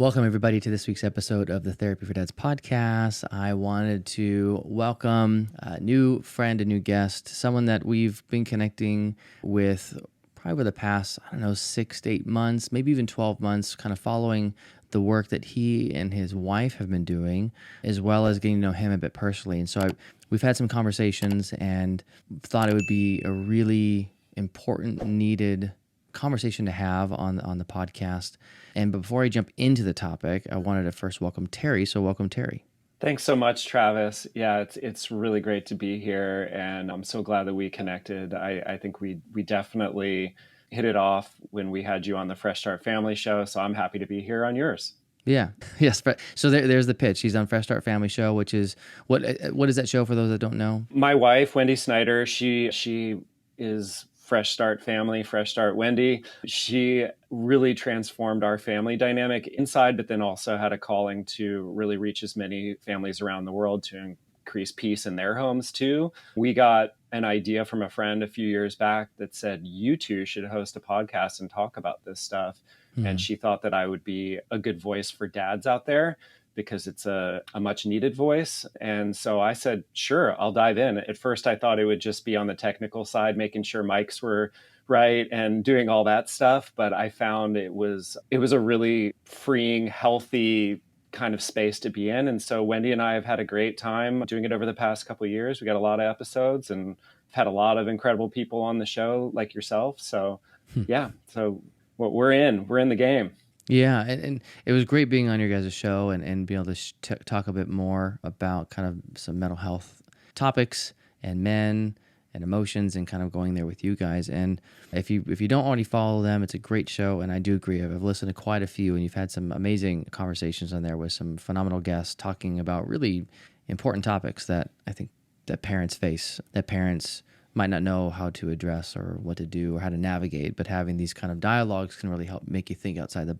Welcome, everybody, to this week's episode of the Therapy4Dads Podcast. I wanted to welcome a new friend, a new guest, someone that we've been connecting with probably over the past, 6 to 8 months, maybe even 12 months, kind of following the work that he and his wife have been doing, as well as getting to know him a bit personally. And so we've had some conversations and thought it would be a really important, needed conversation to have on the podcast. And before I jump into the topic, I wanted to first welcome Terry. So welcome, Terry. Thanks so much, Travis. Yeah, it's really great to be here, and I'm so glad that we connected. I think we definitely hit it off when we had you on the Fresh Start Family Show, so I'm happy to be here on yours. Yeah. Yes. So there's the pitch. He's on Fresh Start Family Show, which is what is that show for those that don't know? My wife, Wendy Snyder, she is Fresh Start Family, Fresh Start Wendy. She really transformed our family dynamic inside, but then also had a calling to really reach as many families around the world to increase peace in their homes too. We got an idea from a friend a few years back that said, you two should host a podcast and talk about this stuff. Mm-hmm. And she thought that I would be a good voice for dads out there, because it's a much needed voice. And so I said, sure, I'll dive in. At first, I thought it would just be on the technical side, making sure mics were right and doing all that stuff. But I found it was a really freeing, healthy kind of space to be in. And so Wendy and I have had a great time doing it over the past couple of years. We got a lot of episodes and had a lot of incredible people on the show like yourself. So yeah, so we're in the game. Yeah, and it was great being on your guys' show and being able to talk a bit more about kind of some mental health topics and men and emotions and kind of going there with you guys. And if you don't already follow them, it's a great show, and I do agree. I've listened to quite a few, and you've had some amazing conversations on there with some phenomenal guests talking about really important topics that I think that parents face, that parents might not know how to address or what to do or how to navigate, but having these kind of dialogues can really help make you think outside of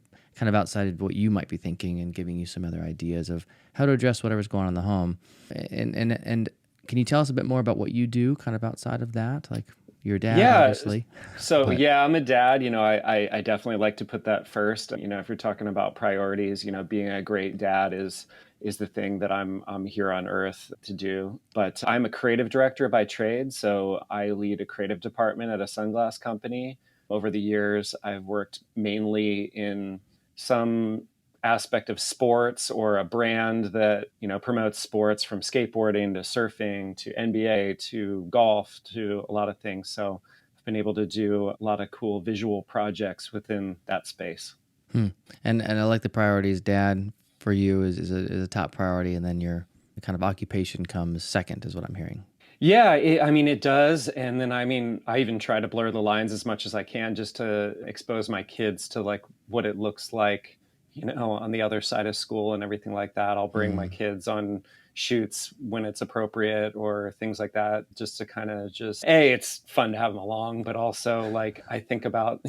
what you might be thinking and giving you some other ideas of how to address whatever's going on in the home. And can you tell us a bit more about what you do kind of outside of that? Like your dad, obviously. So yeah, I'm a dad. I definitely like to put that first. If you're talking about priorities, being a great dad is the thing that I'm here on earth to do. But I'm a creative director by trade. So I lead a creative department at a sunglass company. Over the years, I've worked mainly in some aspect of sports or a brand that, promotes sports, from skateboarding to surfing to NBA to golf to a lot of things. So I've been able to do a lot of cool visual projects within that space. And I like the priorities. Dad for you is a top priority, and then your kind of occupation comes second, is what I'm hearing. Yeah, it does. And then, I even try to blur the lines as much as I can just to expose my kids to like what it looks like, on the other side of school and everything like that. I'll bring my kids on shoots when it's appropriate or things like that, just to kind of it's fun to have them along, but also like I think about,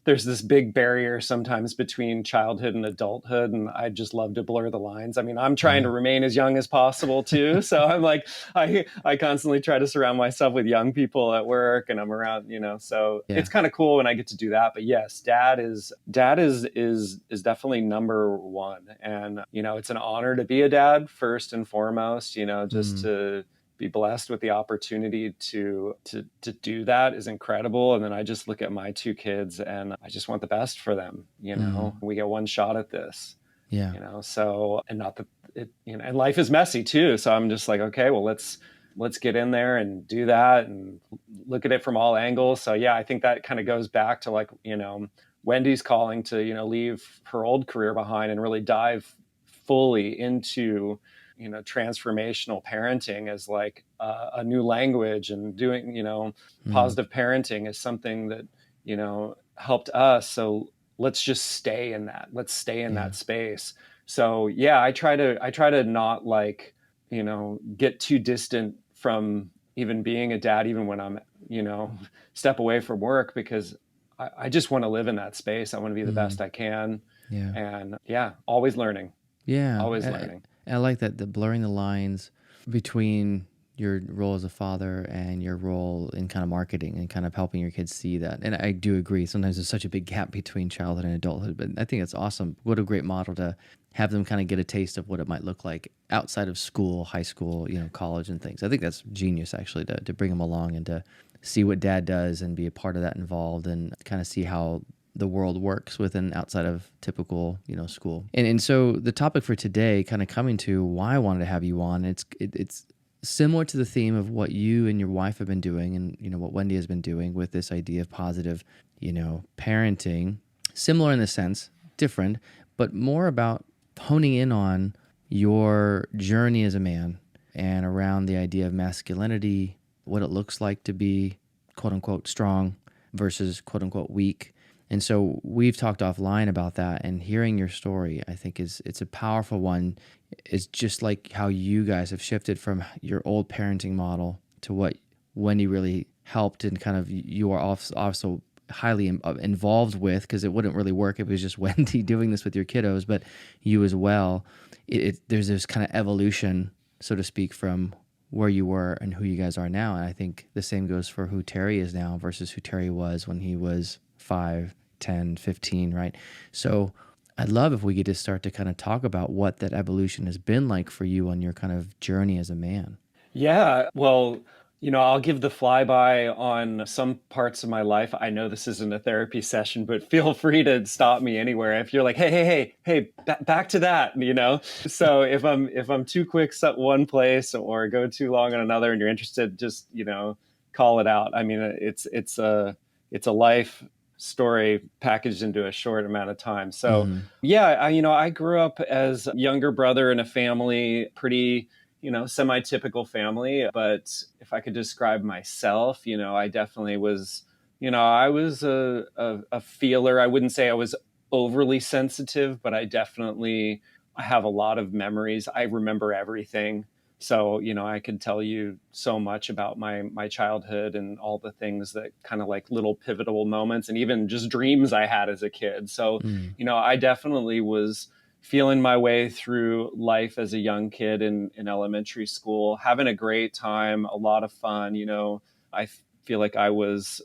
there's this big barrier sometimes between childhood and adulthood, and I just love to blur the lines. I'm trying to remain as young as possible too. So I'm like, I constantly try to surround myself with young people at work, and I'm around, so It's kind of cool when I get to do that. But yes, dad is definitely number one. And, it's an honor to be a dad first and foremost, to be blessed with the opportunity to do that is incredible. And then I just look at my two kids and I just want the best for them. We get one shot at this. Yeah. So, and not that it, and life is messy too. So I'm just like, okay, well, let's get in there and do that and look at it from all angles. So yeah, I think that kind of goes back to like, Wendy's calling to, leave her old career behind and really dive fully into, transformational parenting as like a new language, and doing, positive parenting is something that, helped us. So let's just stay in that. Let's stay in that space. So yeah, I try to not like, get too distant from even being a dad, even when I'm, step away from work, because I just want to live in that space. I want to be the best I can. Yeah. And yeah, always learning. Yeah. Always learning. I like that, the blurring the lines between your role as a father and your role in kind of marketing and kind of helping your kids see that. And I do agree. Sometimes there's such a big gap between childhood and adulthood, but I think it's awesome. What a great model to have them kind of get a taste of what it might look like outside of school, high school, college and things. I think that's genius actually to bring them along and to see what dad does and be a part of that involved and kind of see how the world works within outside of typical, school. And so the topic for today, kind of coming to why I wanted to have you on, it's similar to the theme of what you and your wife have been doing and, what Wendy has been doing with this idea of positive, parenting, similar in the sense, different, but more about honing in on your journey as a man and around the idea of masculinity, what it looks like to be quote unquote strong versus quote unquote weak. And so we've talked offline about that, and hearing your story, I think it's a powerful one. It's just like how you guys have shifted from your old parenting model to what Wendy really helped and kind of you are also highly involved with, because it wouldn't really work if it was just Wendy doing this with your kiddos, but you as well. There's this kind of evolution, so to speak, from where you were and who you guys are now. And I think the same goes for who Terry is now versus who Terry was when he was 5, 10, 15, right? So I'd love if we could just start to kind of talk about what that evolution has been like for you on your kind of journey as a man. Yeah, well, I'll give the flyby on some parts of my life. I know this isn't a therapy session, but feel free to stop me anywhere if you're like, hey, back to that, So if I'm too quick at one place or go too long on another, and you're interested, just call it out. I mean, it's a life story packaged into a short amount of time. So yeah, I grew up as a younger brother in a family, pretty semi-typical family. But if I could describe myself, I definitely was, I was a feeler. I wouldn't say I was overly sensitive, but I have a lot of memories. I remember everything. So, I could tell you so much about my childhood and all the things that kind of like little pivotal moments and even just dreams I had as a kid. So, I definitely was feeling my way through life as a young kid in elementary school, having a great time, a lot of fun. I feel like I was,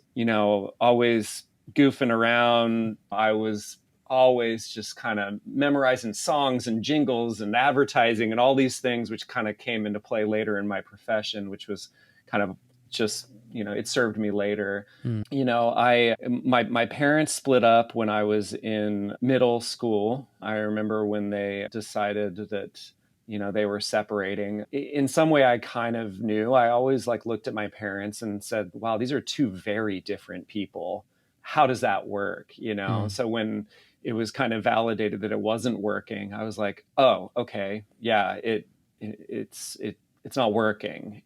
always goofing around. I was always just kind of memorizing songs and jingles and advertising and all these things, which kind of came into play later in my profession, which was kind of just, it served me later. My parents split up when I was in middle school. I remember when they decided that, they were separating. In some way, I kind of knew. I always looked at my parents and said, wow, these are two very different people. How does that work? So when it was kind of validated that it wasn't working, I was like, oh, okay. Yeah, it's not working.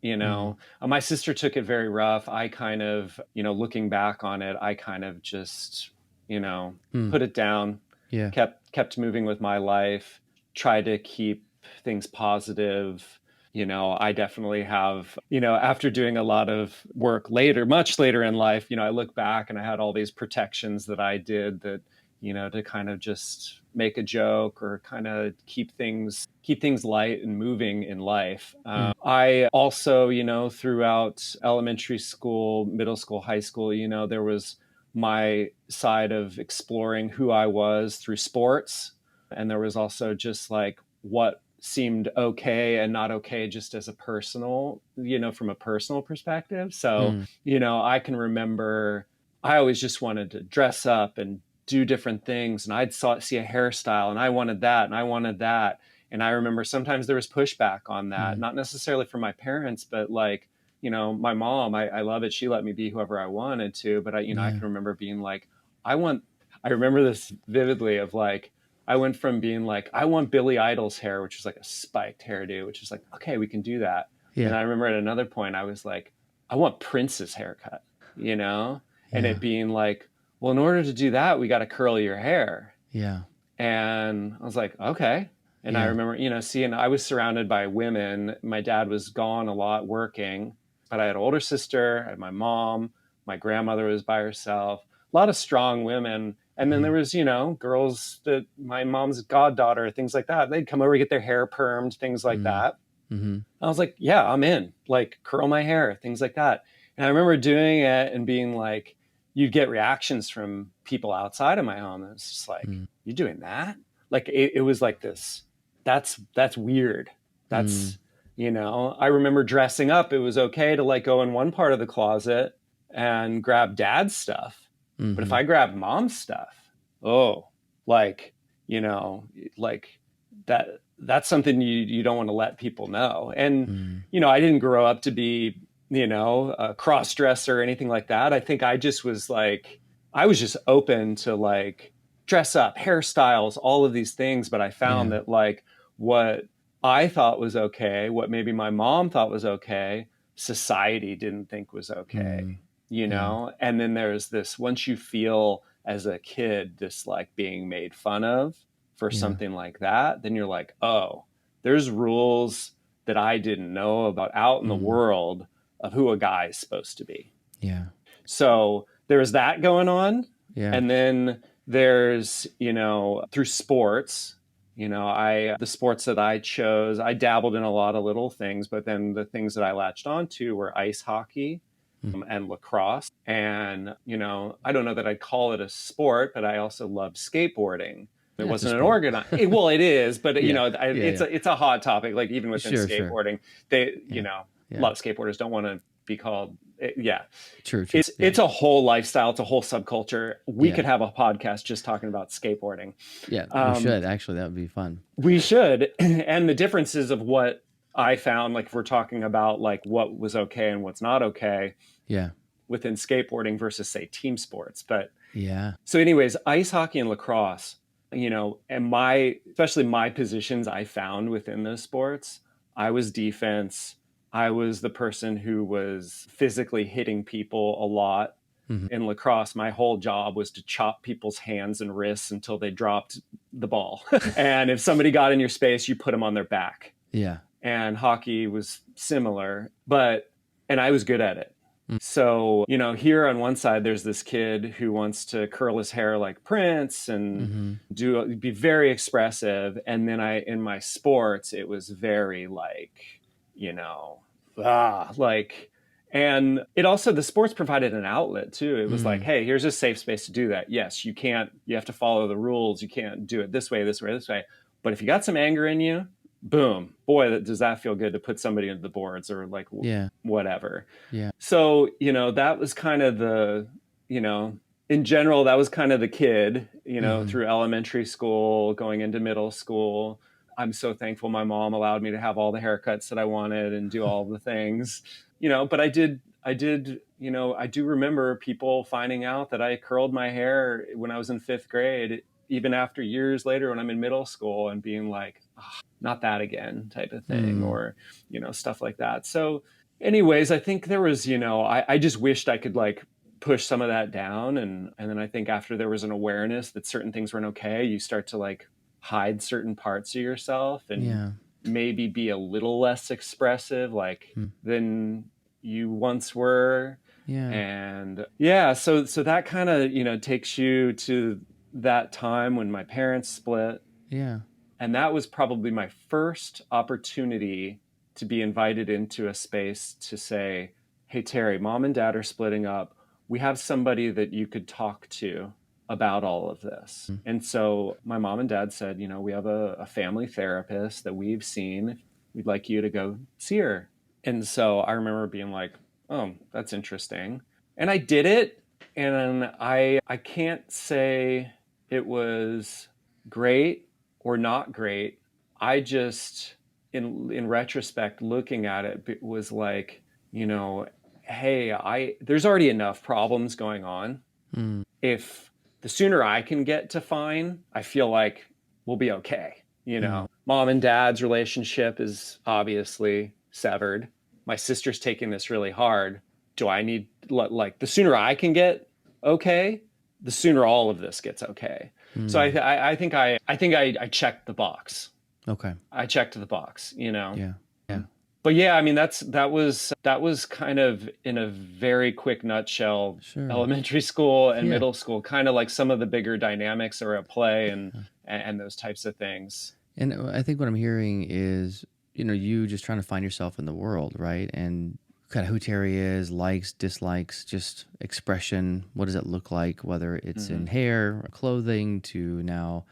My sister took it very rough. I kind of, looking back on it, I kind of just, put it down, kept moving with my life, tried to keep things positive. I definitely have, after doing a lot of work later, much later in life, I look back and I had all these protections that I did that, to kind of just make a joke or kind of keep things light and moving in life. I also, throughout elementary school, middle school, high school, there was my side of exploring who I was through sports. And there was also just what seemed okay and not okay just as a personal, from a personal perspective. So, I can remember I always just wanted to dress up and do different things. And I'd see a hairstyle and I wanted that and I wanted that. And I remember sometimes there was pushback on that, not necessarily from my parents, but my mom, I love it. She let me be whoever I wanted to, but I can remember being like, I remember this vividly of I went from being I want Billy Idol's hair, which was a spiked hairdo, which is okay, we can do that. Yeah. And I remember at another point, I was like, I want Prince's haircut, and it being well, in order to do that, we got to curl your hair. Yeah. And I was like, okay. And I remember, I was surrounded by women. My dad was gone a lot working, but I had an older sister, I had my mom, my grandmother was by herself, a lot of strong women. And then there was, girls that my mom's goddaughter, things like that. They'd come over, get their hair permed, things like that. Mm-hmm. I was like, yeah, I'm in. Like, curl my hair, things like that. And I remember doing it and being like, you'd get reactions from people outside of my home. And it's just like, you doing that? Like, it was like this, that's weird. That's, I remember dressing up. It was okay to like go in one part of the closet and grab dad's stuff. But if I grabbed mom's stuff, like, like that's something you don't want to let people know. And, I didn't grow up to be, a cross dresser or anything like that. I think I just was like, I was just open to like dress up, hairstyles, all of these things. But I found that like what I thought was okay, what maybe my mom thought was okay, society didn't think was okay, And then there's this, once you feel as a kid, this like being made fun of for something like that, then you're like, oh, there's rules that I didn't know about out in the world of who a guy is supposed to be. Yeah. So there's that going on. Yeah. And then there's, through sports, the sports that I chose, I dabbled in a lot of little things, but then the things that I latched onto were ice hockey and lacrosse. And, I don't know that I'd call it a sport, but I also loved skateboarding. It wasn't an organized. Well, it is, but it's a hot topic. Like even within skateboarding, they, a lot of skateboarders don't want to be called. True. It's a whole lifestyle. It's a whole subculture. We could have a podcast just talking about skateboarding. Yeah, we should actually. That would be fun. We should. And the differences of what I found, like if we're talking about like what was okay and what's not okay. Yeah. Within skateboarding versus say team sports, but So, anyways, ice hockey and lacrosse. And especially my positions I found within those sports, I was defense. I was the person who was physically hitting people a lot. In lacrosse, my whole job was to chop people's hands and wrists until they dropped the ball. And if somebody got in your space, you put them on their back. Yeah. And hockey was similar, and I was good at it. So, here on one side, there's this kid who wants to curl his hair like Prince and be very expressive. And then in my sports, it was very like, and it also, the sports provided an outlet too. It was like, hey, here's a safe space to do that. Yes, you have to follow the rules. You can't do it this way, this way, this way. But if you got some anger in you, boom, boy, does that feel good to put somebody into the boards or like whatever. Yeah. So, that was kind of the, in general, that was kind of the kid, through elementary school, going into middle school. I'm so thankful my mom allowed me to have all the haircuts that I wanted and do all the things, but I do remember people finding out that I curled my hair when I was in 5th grade, even after years later when I'm in middle school, and being like, not that again type of thing, or, stuff like that. So anyways, I think there was, I just wished I could like push some of that down. And then I think after there was an awareness that certain things weren't okay, you start to like hide certain parts of yourself and maybe be a little less expressive, like than you once were. Yeah. And so that kind of, takes you to that time when my parents split. Yeah. And that was probably my first opportunity to be invited into a space to say, hey, Terry, mom and dad are splitting up. We have somebody that you could talk to about all of this. And so my mom and dad said, we have a family therapist that we've seen. We'd like you to go see her. And so I remember being like, oh, that's interesting. And I did it. And I can't say it was great or not great. I just, in retrospect, looking at it, was like, hey, there's already enough problems going on. If the sooner I can get to fine, I feel like we'll be okay. Mom and dad's relationship is obviously severed. My sister's taking this really hard. Do I need, like, the sooner I can get okay, the sooner all of this gets okay. So I think I checked the box. Okay. I checked the box, Yeah. But yeah, I mean, that was kind of in a very quick nutshell, elementary school and middle school, kind of like some of the bigger dynamics are at play and those types of things. And I think what I'm hearing is you just trying to find yourself in the world, right? And kind of who Terry is, likes, dislikes, just expression. What does it look like, whether it's in hair, or clothing, to now,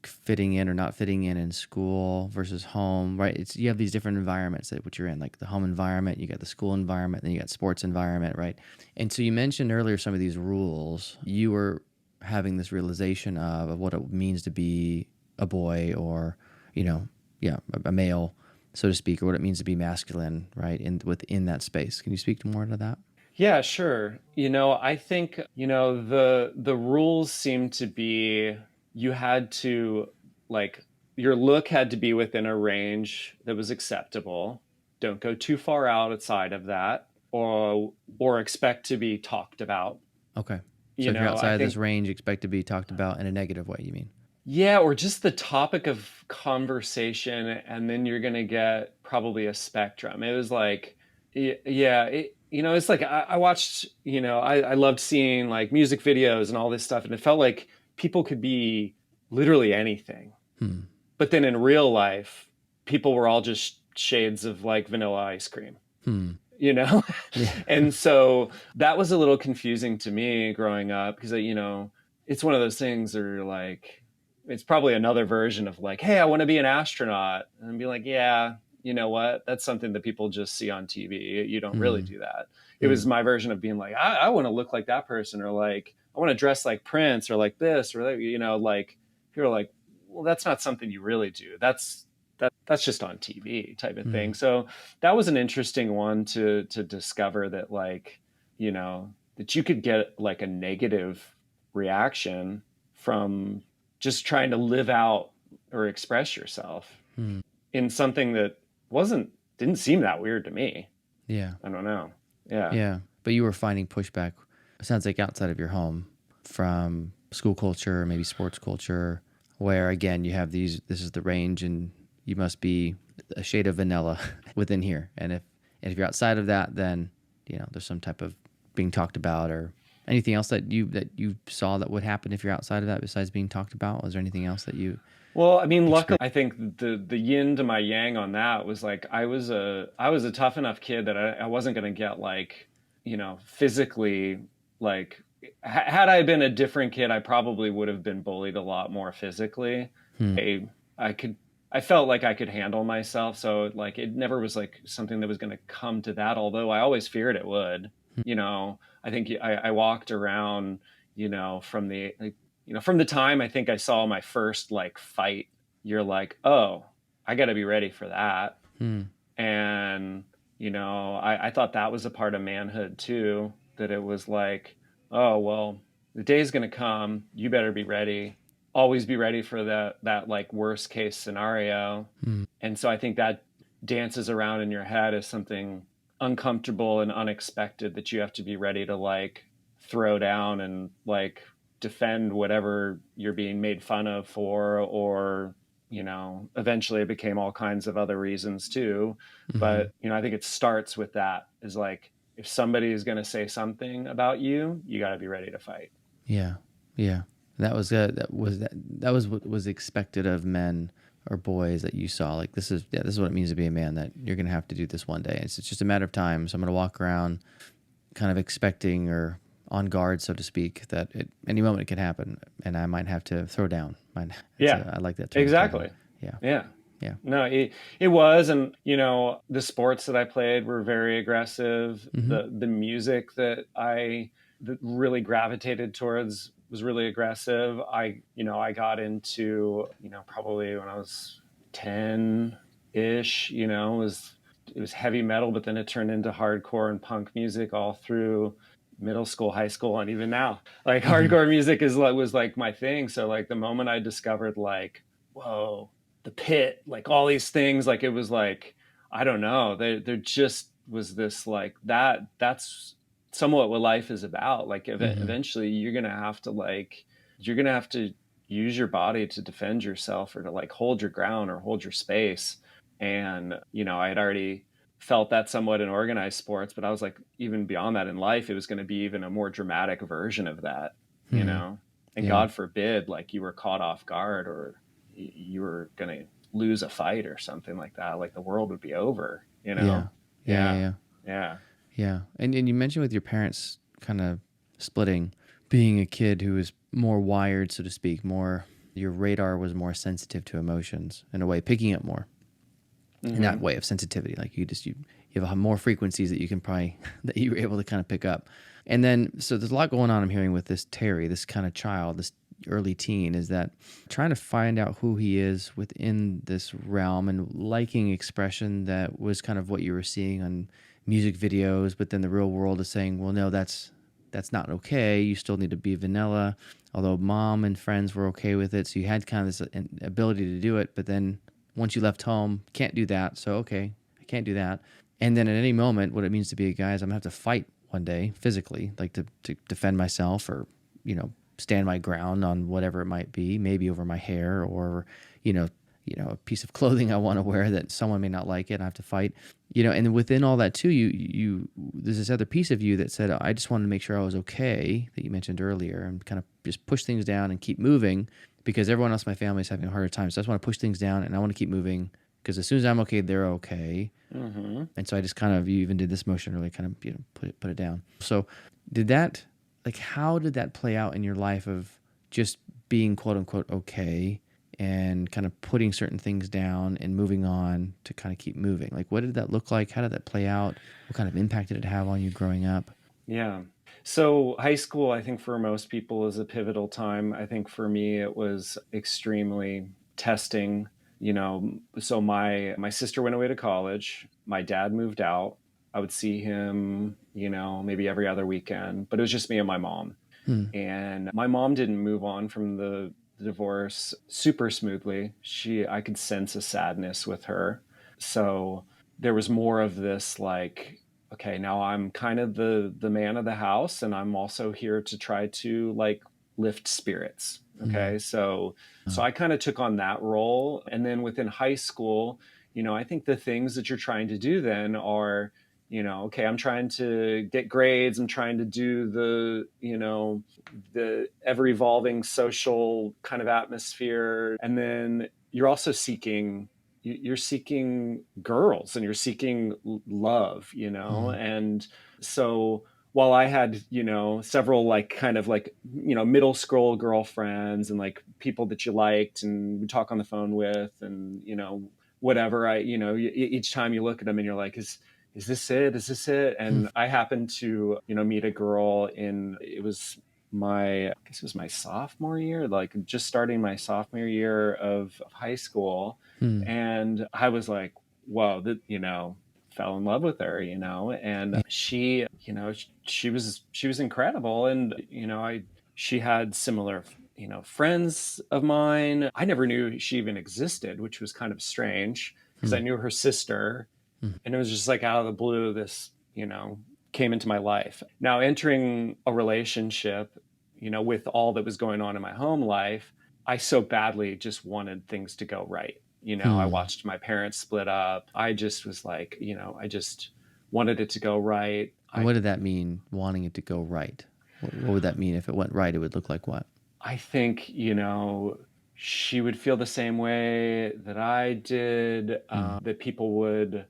fitting in or not fitting in school versus home, right? You have these different environments that what you're in, like the home environment, you got the school environment, then you got sports environment, right? And so you mentioned earlier some of these rules. You were having this realization of what it means to be a boy, or, a male, so to speak, or what it means to be masculine, right? Within that space. Can you speak more to that? Yeah, sure. I think, the rules seem to be, you had to, like, your look had to be within a range that was acceptable. Don't go too far outside of that, or expect to be talked about. Okay. So if you're outside of this range, expect to be talked about in a negative way, you mean? Yeah, or just the topic of conversation, and then you're going to get probably a spectrum. It was like, yeah, it's like I watched, I loved seeing like music videos and all this stuff, and it felt like people could be literally anything. But then in real life, people were all just shades of like vanilla ice cream. Yeah. And so that was a little confusing to me growing up, because, it's one of those things that are like, it's probably another version of like, hey, I want to be an astronaut. And be like, yeah, you know what? That's something that people just see on TV. You don't really do that. It was my version of being like, I want to look like that person, or like, I want to dress like Prince, or like this, or like, people are like, well, that's not something you really do. That's just on TV type of thing. So that was an interesting one to discover, that like, that you could get like a negative reaction from just trying to live out or express yourself in something that didn't seem that weird to me. Yeah. I don't know. Yeah. Yeah. But you were finding pushback, it sounds like, outside of your home, from school culture, maybe sports culture, where again, you have this is the range, and you must be a shade of vanilla within here. And if you're outside of that, then, there's some type of being talked about, or anything else that you saw that would happen if you're outside of that besides being talked about. Was there anything else that you... Well, I mean, luckily, I think the yin to my yang on that was like, I was a tough enough kid that I wasn't going to get like, physically, like, had I been a different kid, I probably would have been bullied a lot more physically. I felt like I could handle myself. So like, it never was like something that was going to come to that, although I always feared it would. I think I walked around, from the time I think I saw my first like fight, you're like, oh, I got to be ready for that. And, I thought that was a part of manhood too, that it was like, oh, well, the day's going to come. You better be ready. Always be ready for that like worst case scenario. And so I think that dances around in your head as something uncomfortable and unexpected, that you have to be ready to like throw down and like defend whatever you're being made fun of for, or eventually it became all kinds of other reasons too. But I think it starts with that, is like, if somebody is going to say something about you, you got to be ready to fight. Yeah that was what was expected of men or boys that you saw, like, this is what it means to be a man, that you're going to have to do this one day. It's just a matter of time. So I'm going to walk around kind of expecting, or on guard, so to speak, that at any moment it could happen, and I might have to throw down. I like that term. Exactly. Yeah. No, it was. And, the sports that I played were very aggressive. The music that that really gravitated towards was really aggressive. I got into, probably when I was 10-ish, it was heavy metal, but then it turned into hardcore and punk music all through middle school, high school, and even now. Like, hardcore music was like my thing. So like, the moment I discovered like, whoa, the Pit, like all these things, like, it was like, I don't know, there just was this like, that's somewhat what life is about. Like, eventually you're gonna have to use your body to defend yourself, or to like hold your ground or hold your space. And I had already felt that somewhat in organized sports, but I was like, even beyond that in life, it was going to be even a more dramatic version of that. And God forbid, like, you were caught off guard, or you were going to lose a fight or something like that, like the world would be over, you Yeah. know? Yeah. Yeah. Yeah. Yeah. Yeah. Yeah. And you mentioned with your parents kind of splitting, being a kid who was more wired, so to speak, more, your radar was more sensitive to emotions in a way, picking up more in that way of sensitivity. Like you have more frequencies that you can probably, that you were able to kind of pick up. And then, so there's a lot going on I'm hearing with this Terry, this kind of child, this early teen, is that trying to find out who he is within this realm and liking expression that was kind of what you were seeing on music videos, but then the real world is saying, well, no, that's not okay. You still need to be vanilla. Although mom and friends were okay with it, so you had kind of this ability to do it, but then once you left home, can't do that. So okay, I can't do that. And then at any moment, what it means to be a guy is I'm gonna have to fight one day physically, like to defend myself, or stand my ground on whatever it might be, maybe over my hair, or you know a piece of clothing I want to wear that someone may not like it, and I have to fight. And within all that too, you there's this other piece of you that said, I just wanted to make sure I was okay, that you mentioned earlier, and kind of just push things down and keep moving, because everyone else in my family is having a harder time. So I just want to push things down and I want to keep moving, because as soon as I'm okay, they're okay. And so I just kind of, you even did this motion, really kind of put it down. So did that, like, how did that play out in your life of just being quote unquote okay, and kind of putting certain things down and moving on to kind of keep moving? Like, what did that look like? How did that play out? What kind of impact did it have on you growing up? Yeah. So high school, I think for most people is a pivotal time. I think for me, it was extremely testing. So my sister went away to college. My dad moved out. I would see him, maybe every other weekend, but it was just me and my mom. And my mom didn't move on from the divorce super smoothly. I could sense a sadness with her. So there was more of this, like, okay, now I'm kind of the man of the house, and I'm also here to try to, like, lift spirits. Okay. So I kind of took on that role. And then within high school, I think the things that you're trying to do then are, okay, I'm trying to get grades. I'm trying to do the ever evolving social kind of atmosphere. And then you're also you're seeking girls, and you're seeking love, and so while I had, several, like, kind of like, middle school girlfriends, and like people that you liked and would talk on the phone with, and, whatever, each time you look at them and you're like, is this it? Is this it? And I happened to, meet a girl I guess it was my sophomore year, like just starting my sophomore year of high school. And I was like, whoa, fell in love with her, and she, she was incredible. And, she had similar, friends of mine. I never knew she even existed, which was kind of strange, because I knew her sister. And it was just like out of the blue, this, came into my life. Now, entering a relationship, with all that was going on in my home life, I so badly just wanted things to go right. I watched my parents split up. I just was like, I just wanted it to go right. And what did that mean, wanting it to go right? What would that mean? If it went right, it would look like what? I think, she would feel the same way that I did, that people would,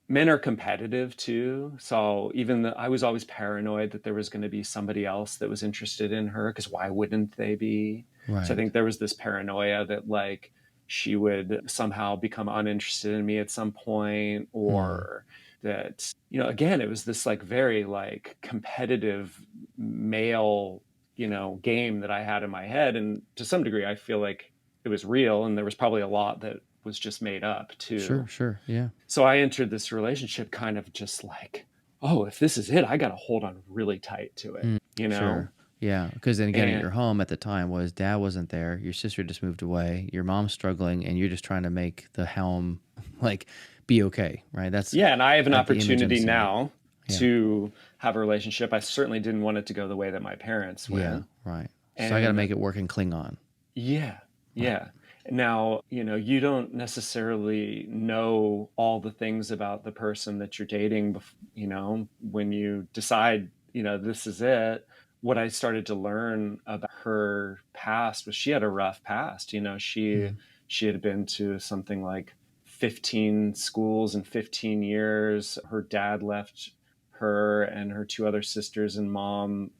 men are competitive too. So I was always paranoid that there was going to be somebody else that was interested in her, because why wouldn't they be? Right. So I think there was this paranoia that, like, she would somehow become uninterested in me at some point, or that, again, it was this, like, very, like, competitive male, game that I had in my head. And to some degree, I feel like it was real, and there was probably a lot that was just made up too. Sure. Yeah. So I entered this relationship kind of just like, oh, if this is it, I got to hold on really tight to it, Sure. Yeah. Because then again, at And your home at the time was dad wasn't there. Your sister just moved away. Your mom's struggling, and you're just trying to make the helm, like, be okay. Right. That's, yeah. And I have an like, the image I'm opportunity seeing. now Yeah. to have a relationship. I certainly didn't want it to go the way that my parents went. Yeah. Right. So I got to make it work and cling on. Yeah. Yeah. Now, you don't necessarily know all the things about the person that you're dating, when you decide, this is it. What I started to learn about her past was she had a rough past. She She had been to something like 15 schools in 15 years. Her dad left her and her two other sisters and mom,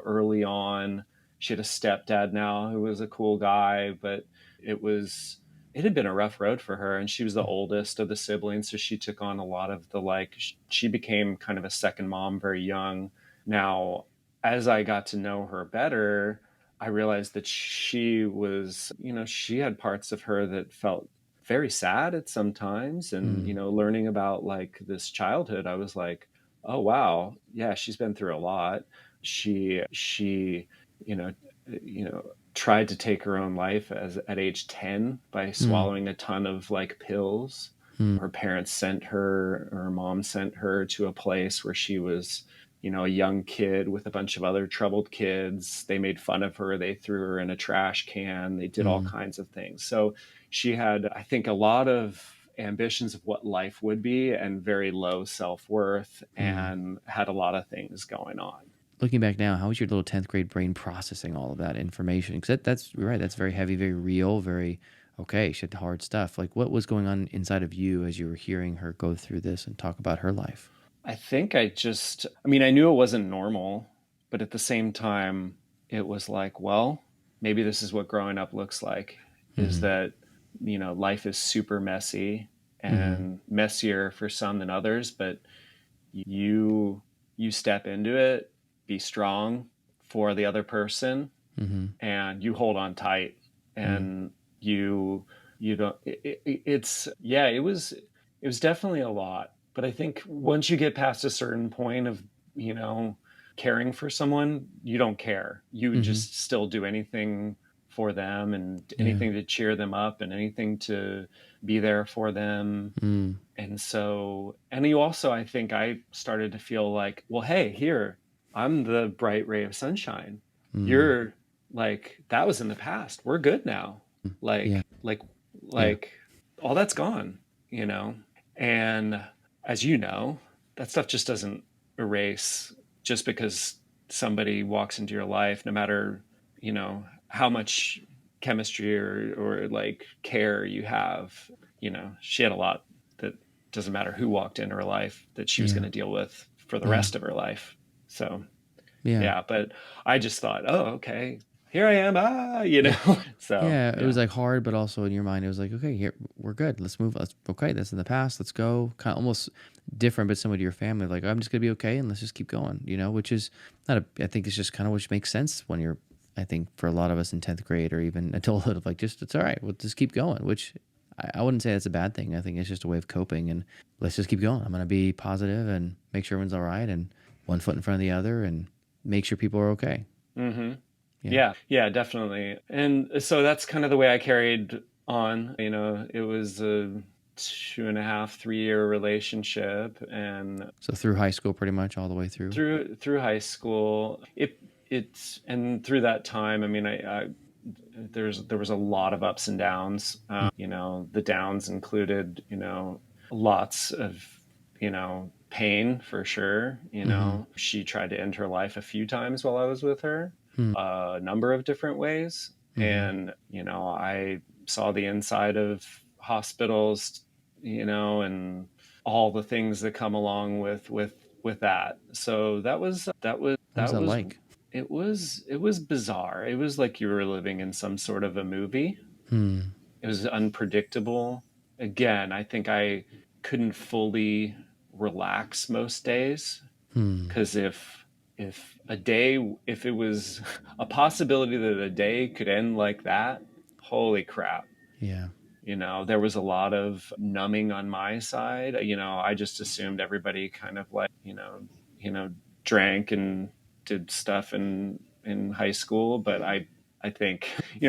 early on. She had a stepdad now who was a cool guy, but it was it had been a rough road for her, and she was the oldest of the siblings, so she took on a lot of the she became kind of a second mom very young. Now, as I got to know her better, I realized that she was, she had parts of her that felt very sad at some times. And, learning about like this childhood, I was like, oh, wow. Yeah, she's been through a lot. She, you know, tried to take her own life at age 10 by swallowing a ton of like pills. Her parents sent her, or her mom sent her to a place where she was, a young kid with a bunch of other troubled kids. They made fun of her. They threw her in a trash can. They did all kinds of things. So she had, I think, a lot of ambitions of what life would be and very low self-worth and had a lot of things going on. Looking back now, how was your little 10th grade brain processing all of that information? Because that's you're right. That's very heavy, very real, very, okay, she had hard stuff. Like, what was going on inside of you as you were hearing her go through this and talk about her life? I think I knew it wasn't normal, but at the same time, it was like, well, maybe this is what growing up looks like, is that, life is super messy and messier for some than others, but you step into it, be strong for the other person, and you hold on tight, and you don't, it was definitely a lot. But I think once you get past a certain point of, caring for someone, you don't care. You just still do anything for them and anything to cheer them up and anything to be there for them. And so, and you also, I think I started to feel like, well, hey, here, I'm the bright ray of sunshine. You're like, that was in the past. We're good now. Like all that's gone, and as you know, that stuff just doesn't erase just because somebody walks into your life, no matter, how much chemistry or like care you have. She had a lot that doesn't matter who walked in her life that she was going to deal with for the rest of her life. So, but I just thought, oh, okay, here I am. So it was like hard, but also in your mind, it was like, okay, here, we're good. Let's move. Okay, that's in the past. Let's go. Kind of almost different, but similar to your family. Like, I'm just going to be okay, and let's just keep going, which is I think it's just kind of which makes sense when you're, I think for a lot of us in 10th grade or even adulthood, of like, it's all right. We'll just keep going, which I wouldn't say that's a bad thing. I think it's just a way of coping, and let's just keep going. I'm going to be positive and make sure everyone's all right, and one foot in front of the other, and make sure people are okay. Yeah, definitely. And so that's kind of the way I carried on. It was a 2.5, 3 year relationship, and so through high school, pretty much all the way through through high school, and through that time, I mean, there was a lot of ups and downs. The downs included, lots of, pain for sure. She tried to end her life a few times while I was with her, a number of different ways. And, I saw the inside of hospitals, and all the things that come along with that. So that was like, it was bizarre. It was like you were living in some sort of a movie. It was unpredictable. Again, I think I couldn't fully relax most days, because if it was a possibility that a day could end like that, holy crap. There was a lot of numbing on my side. I just assumed everybody kind of like, drank and did stuff in high school, but I think,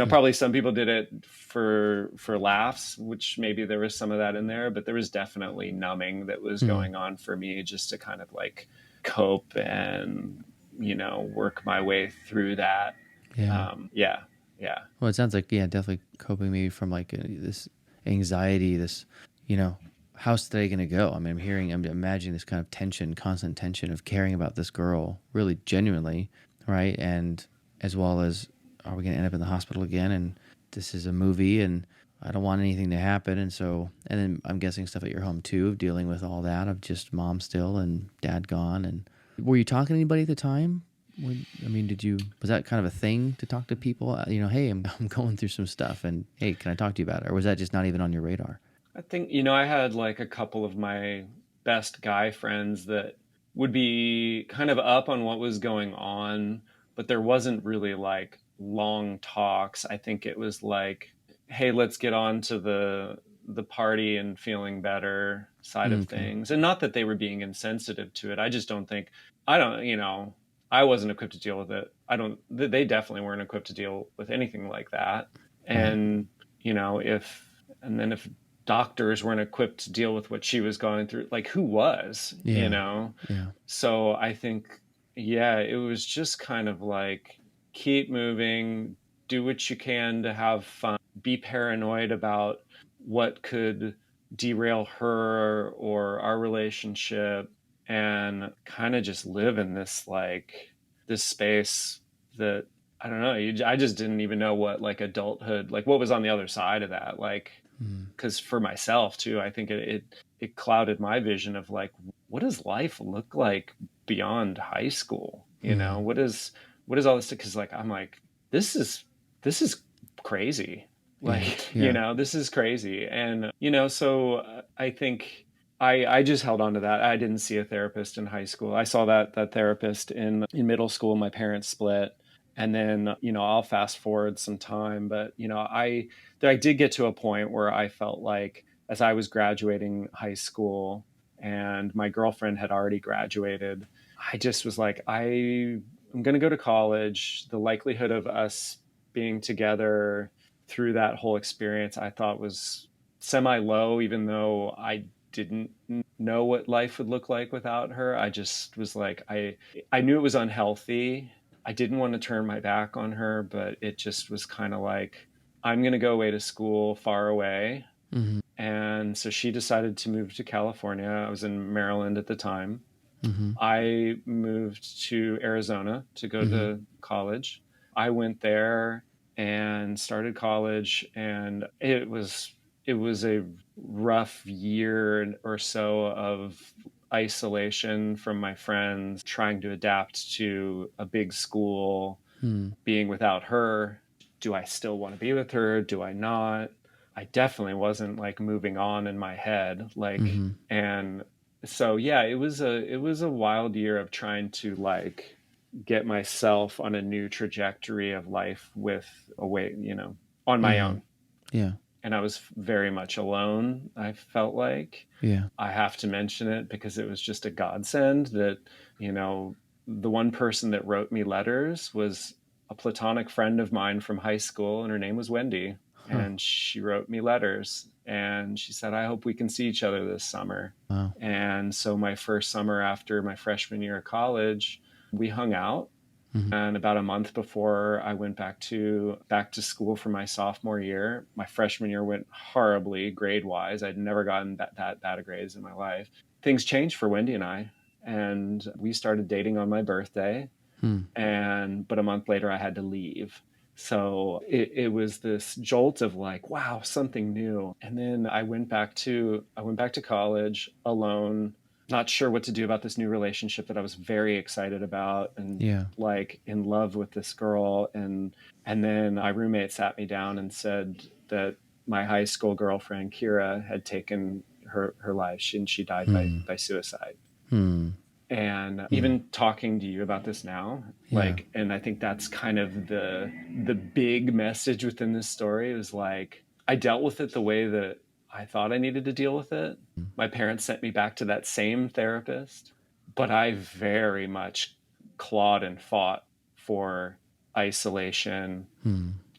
probably some people did it for laughs, which maybe there was some of that in there, but there was definitely numbing that was going on for me just to kind of like cope and, work my way through that. Well, it sounds like, definitely coping maybe from like this anxiety, this, how's today going to go? I mean, I'm imagining this kind of tension, constant tension of caring about this girl really genuinely, right? And as well as, are we going to end up in the hospital again? And this is a movie, and I don't want anything to happen. And so, and then I'm guessing stuff at your home too, of dealing with all that, of just mom still and dad gone. And were you talking to anybody at the time? Was that kind of a thing to talk to people? Hey, I'm going through some stuff, and hey, can I talk to you about it? Or was that just not even on your radar? I think, I had like a couple of my best guy friends that would be kind of up on what was going on, but there wasn't really like long talks. I think it was like, hey, let's get on to the party and feeling better side of things. And not that they were being insensitive to it. I just don't think, I wasn't equipped to deal with it. They definitely weren't equipped to deal with anything like that. And, if doctors weren't equipped to deal with what she was going through, like who was, Yeah. So I think, it was just kind of like, keep moving, do what you can to have fun, be paranoid about what could derail her or our relationship, and kind of just live in this space that I don't know. I just didn't even know what like adulthood, like what was on the other side of that. Like, because for myself too, I think it clouded my vision of like, what does life look like beyond high school? What is all this? Because like I'm like, this is crazy. Like, this is crazy. And, so I think I just held on to that. I didn't see a therapist in high school. I saw that therapist in middle school. My parents split. And then, I'll fast forward some time, but, I did get to a point where I felt like as I was graduating high school and my girlfriend had already graduated, I just was like, I'm going to go to college. The likelihood of us being together through that whole experience, I thought was semi low, even though I didn't know what life would look like without her. I just was like, I knew it was unhealthy. I didn't want to turn my back on her, but it just was kind of like, I'm going to go away to school far away. And so she decided to move to California. I was in Maryland at the time. I moved to Arizona to go to college. I went there and started college, and it was a rough year or so of isolation from my friends, trying to adapt to a big school, being without her. Do I still want to be with her? Do I not? I definitely wasn't like moving on in my head, like, and so it was a wild year of trying to like get myself on a new trajectory of life with a way, on my own. Yeah. And I was very much alone. I felt like, I have to mention it because it was just a godsend that, the one person that wrote me letters was a platonic friend of mine from high school, and her name was Wendy. And she wrote me letters, and she said, I hope we can see each other this summer. Wow. And so my first summer after my freshman year of college, we hung out. And about a month before I went back to school for my sophomore year, my freshman year went horribly grade wise. I'd never gotten that bad of grades in my life. Things changed for Wendy and I, and we started dating on my birthday. But a month later I had to leave. So it was this jolt of like, wow, something new. And then I went back to college alone, not sure what to do about this new relationship that I was very excited about, and like in love with this girl. And then my roommate sat me down and said that my high school girlfriend, Kira, had taken her life. She died by suicide. And even talking to you about this now, like, and I think that's kind of the big message within this story is like, I dealt with it the way that I thought I needed to deal with it. My parents sent me back to that same therapist, but I very much clawed and fought for isolation,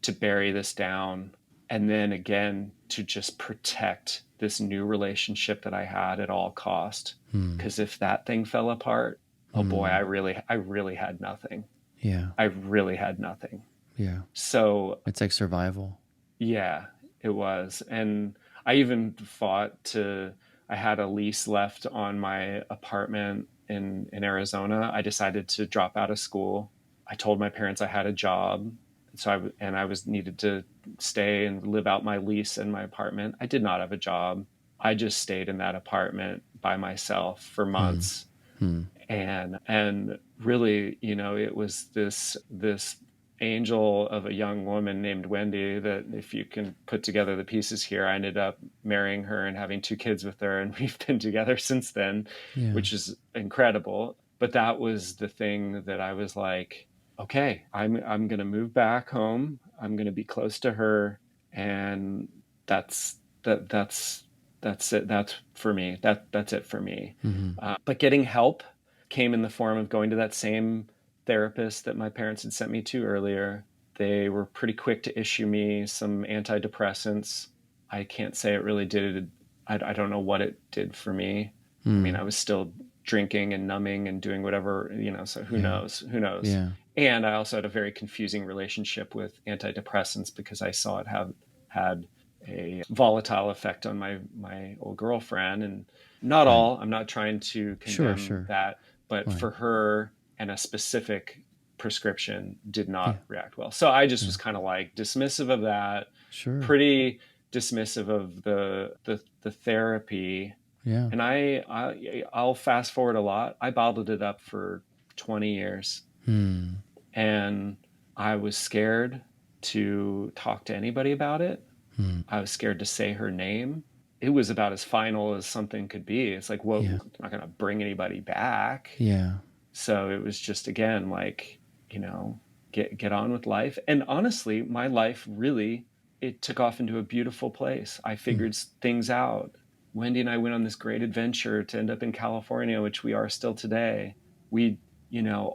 to bury this down, and then again to just protect this new relationship that I had at all cost. Because if that thing fell apart, oh boy, I really had nothing. I really had nothing. So it's like survival. Yeah, it was. And I even I had a lease left on my apartment in Arizona. I decided to drop out of school. I told my parents I had a job, I was needed to stay and live out my lease in my apartment. I did not have a job. I just stayed in that apartment by myself for Hmm. months. Hmm. And really, it was this angel of a young woman named Wendy that, if you can put together the pieces here, I ended up marrying her and having 2 kids with her, and we've been together since then, Yeah. which is incredible. But that was the thing that I was like, okay, I'm going to move back home. I'm going to be close to her, and that's that's it. That's for me. That's it for me. Hmm. But getting help came in the form of going to that same therapist that my parents had sent me to earlier. They were pretty quick to issue me some antidepressants. I can't say it really did. I don't know what it did for me. I mean, Hmm. I was still drinking and numbing and doing whatever, so who Yeah. knows? Who knows? Yeah. And I also had a very confusing relationship with antidepressants because I saw it have had a volatile effect on my old girlfriend. And not Right. all, I'm not trying to Sure. condemn Sure. that, but Right. for her, and a specific prescription did Yeah. not react well. So I just Yeah. was kind of like dismissive of that, Sure. pretty dismissive of the therapy. Yeah. And I'll fast forward a lot. I bottled it up for 20 years, Hmm. and I was scared to talk to anybody about it. Hmm. I was scared to say her name. It was about as final as something could be. It's like, well, Yeah. I'm not going to bring anybody back. Yeah. So it was just, again, like, you know, get on with life. And honestly, my life really, it took off into a beautiful place. I Hmm. figured things out. Wendy and I went on this great adventure to end up in California, which we are still today. We,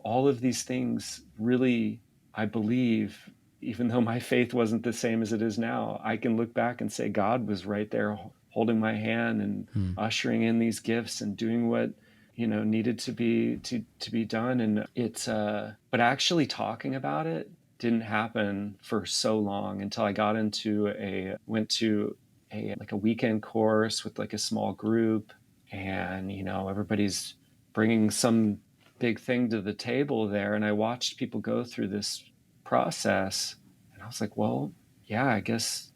all of these things really, I believe, even though my faith wasn't the same as it is now, I can look back and say God was right there holding my hand and Hmm. ushering in these gifts and doing what needed to be done. And it's but actually talking about it didn't happen for so long until I went to a like a weekend course with like a small group, and everybody's bringing some big thing to the table there, and I watched people go through this process, and I was like, well, yeah, I guess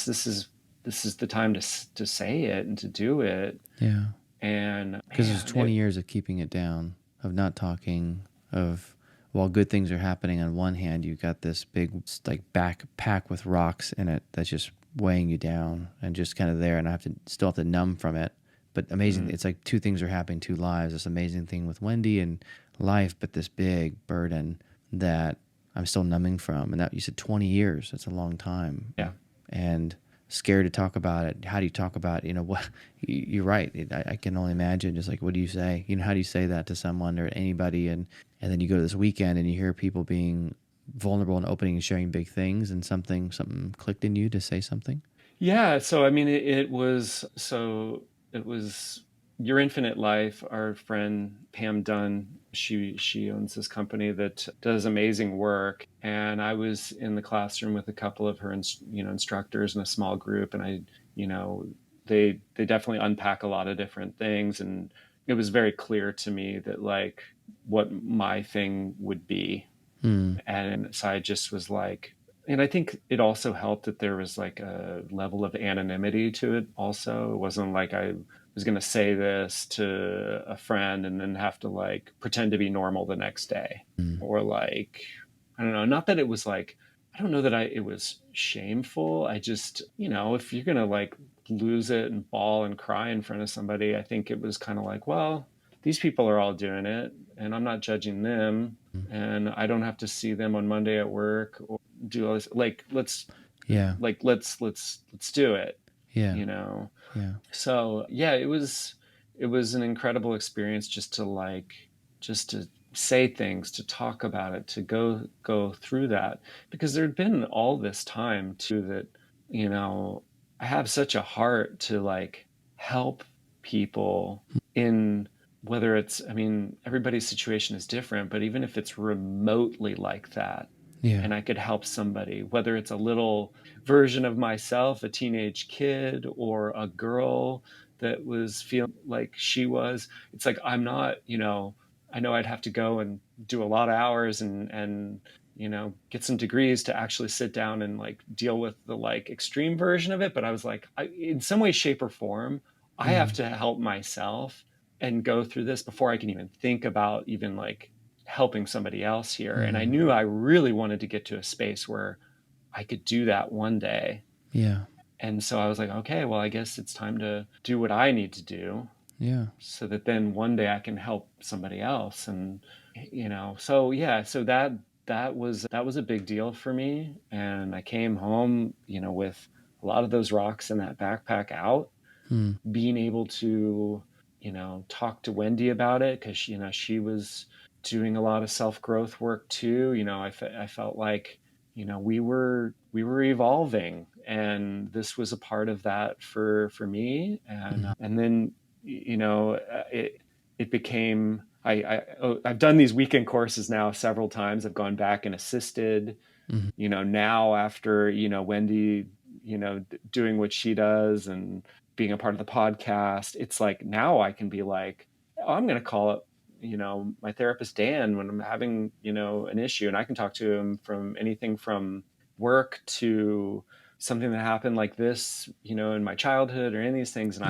this is the time to say it and to do it. Yeah. And Because there's man, 20 years of keeping it down, of not talking, of while good things are happening on one hand, you've got this big like backpack with rocks in it that's just weighing you down and just kind of there, and I still have to numb from it. But amazing, it's like two things are happening, two lives. This amazing thing with Wendy and life, but this big burden that I'm still numbing from. And that you said 20 years, that's a long time. yeah. And scared to talk about it. How do you talk about it? What you're right. I can only imagine just like, what do you say? How do you say that to someone or anybody? And then you go to this weekend and you hear people being vulnerable and opening and sharing big things, and something clicked in you to say something. Yeah, so I mean, it was Your Infinite Life. Our friend Pam Dunn, she owns this company that does amazing work, and I was in the classroom with a couple of her instructors in a small group, and you know they definitely unpack a lot of different things, and it was very clear to me that like what my thing would be. Hmm. And so I just was like, and I think it also helped that there was like a level of anonymity to it also. It wasn't like I was going to say this to a friend and then have to like pretend to be normal the next day. Hmm. Or like, I don't know, not that it was like, I don't know that it was shameful. I just, if you're going to like lose it and bawl and cry in front of somebody, I think it was kind of like, well, these people are all doing it and I'm not judging them, and I don't have to see them on Monday at work or do all this. Like, Yeah. let's do it, Yeah. you know? Yeah. So yeah, it was an incredible experience just to say things, to talk about it, to go through that, because there'd been all this time too that, you know, I have such a heart to like help people in, whether it's, I mean, everybody's situation is different, but even if it's remotely like that, Yeah. and I could help somebody, whether it's a little version of myself, a teenage kid, or a girl that was feeling like she was, it's like, I'm not, I know I'd have to go and do a lot of hours and get some degrees to actually sit down and like deal with the like extreme version of it. But I was like, in some way, shape or form, I have to help myself and go through this before I can even think about even like helping somebody else here. And I knew I really wanted to get to a space where I could do that one day. Yeah. And so I was like, okay, well, I guess it's time to do what I need to do. Yeah. So that then one day I can help somebody else. And, so yeah, so that was a big deal for me. And I came home, with a lot of those rocks in that backpack out, being able to, talk to Wendy about it. Cause she was doing a lot of self-growth work too. I felt like, we were evolving, and this was a part of that for me. And then, it became, I've done these weekend courses now several times. I've gone back and assisted, now after, Wendy, doing what she does and being a part of the podcast. It's like, now I can be like, oh, I'm going to call up, my therapist, Dan, when I'm having, an issue, and I can talk to him from anything from work to something that happened like this, in my childhood or any of these things. And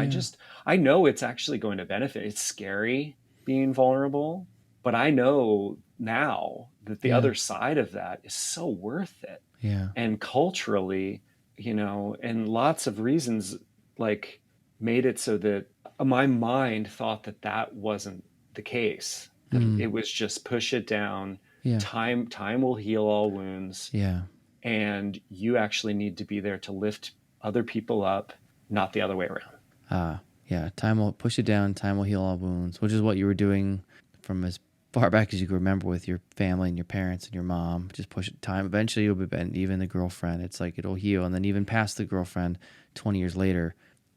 I know it's actually going to benefit. It's scary being vulnerable, but I know now that the other side of that is so worth it. Yeah. And culturally, and lots of reasons, like, made it so that my mind thought that wasn't the case. That it was just push it down. Yeah. Time will heal all wounds. Yeah. And you actually need to be there to lift other people up, not the other way around. Yeah. Time will push it down. Time will heal all wounds, which is what you were doing from as far back as you can remember with your family and your parents and your mom. Just push it. Time. Eventually you'll be bent. Even the girlfriend, it's like it'll heal. And then even past the girlfriend 20 years later,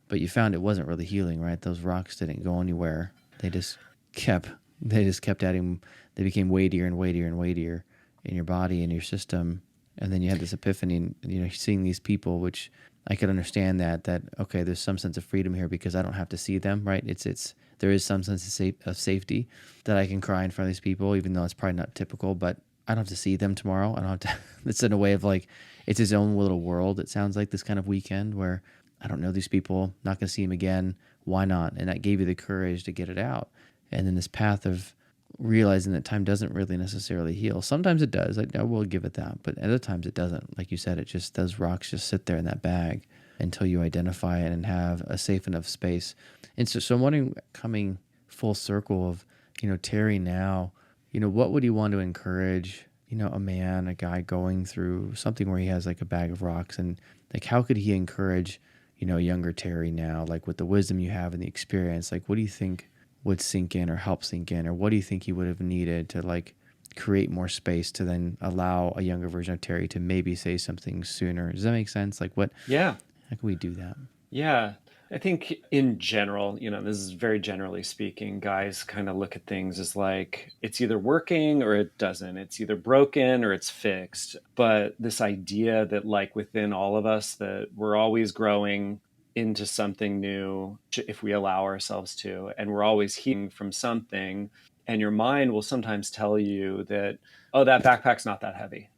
but you found it wasn't really healing, right? Those rocks didn't go anywhere. They just kept adding. They became weightier and weightier and weightier in your body and your system. And then you had this epiphany, and, seeing these people, which I could understand that okay, there's some sense of freedom here because I don't have to see them, right? There is some sense of safety that I can cry in front of these people, even though it's probably not typical, but I don't have to see them tomorrow. I don't have to, it's in a way of like, it's his own little world. It sounds like this kind of weekend where I don't know these people, not going to see them again. Why not? And that gave you the courage to get it out. And then this path of realizing that time doesn't really necessarily heal. Sometimes it does. I will give it that. But other times it doesn't. Like you said, those rocks just sit there in that bag until you identify it and have a safe enough space. And so I'm wondering, coming full circle of, Terry now, what would you want to encourage, a guy going through something where he has like a bag of rocks, and like, how could he encourage, younger Terry now, like with the wisdom you have and the experience, like, what do you think would sink in or help sink in, or what do you think he would have needed to like create more space to then allow a younger version of Terry to maybe say something sooner? Does that make sense? Like Yeah. How can we do that? Yeah. I think in general, this is very generally speaking, guys kind of look at things as like, it's either working or it doesn't. It's either broken or it's fixed. But this idea that like within all of us, that we're always growing into something new if we allow ourselves to, and we're always healing from something. And your mind will sometimes tell you that, oh, that backpack's not that heavy.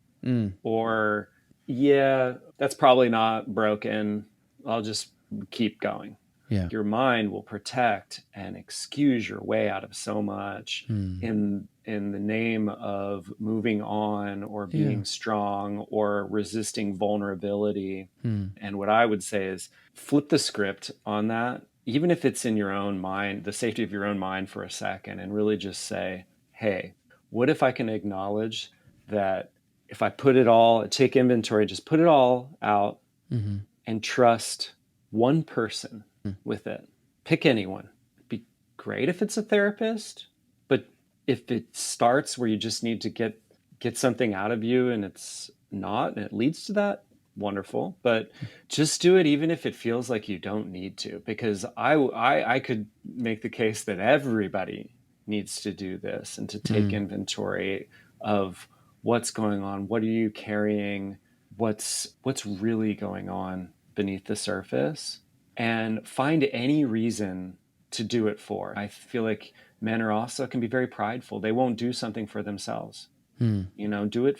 Or, yeah, that's probably not broken. I'll just keep going. Yeah. Your mind will protect and excuse your way out of so much in the name of moving on or being strong or resisting vulnerability. And what I would say is flip the script on that, even if it's in your own mind, the safety of your own mind for a second, and really just say, hey, what if I can acknowledge that if I take inventory, just put it all out and trust one person with it. Pick anyone. It'd be great if it's a therapist, but if it starts where you just need to get something out of you and it's not, and it leads to that, wonderful. But just do it even if it feels like you don't need to, because I could make the case that everybody needs to do this and to take inventory of what's going on. What are you carrying? What's really going on beneath the surface, and find any reason to do it for. I feel like men are also can be very prideful. They won't do something for themselves. Hmm. Do it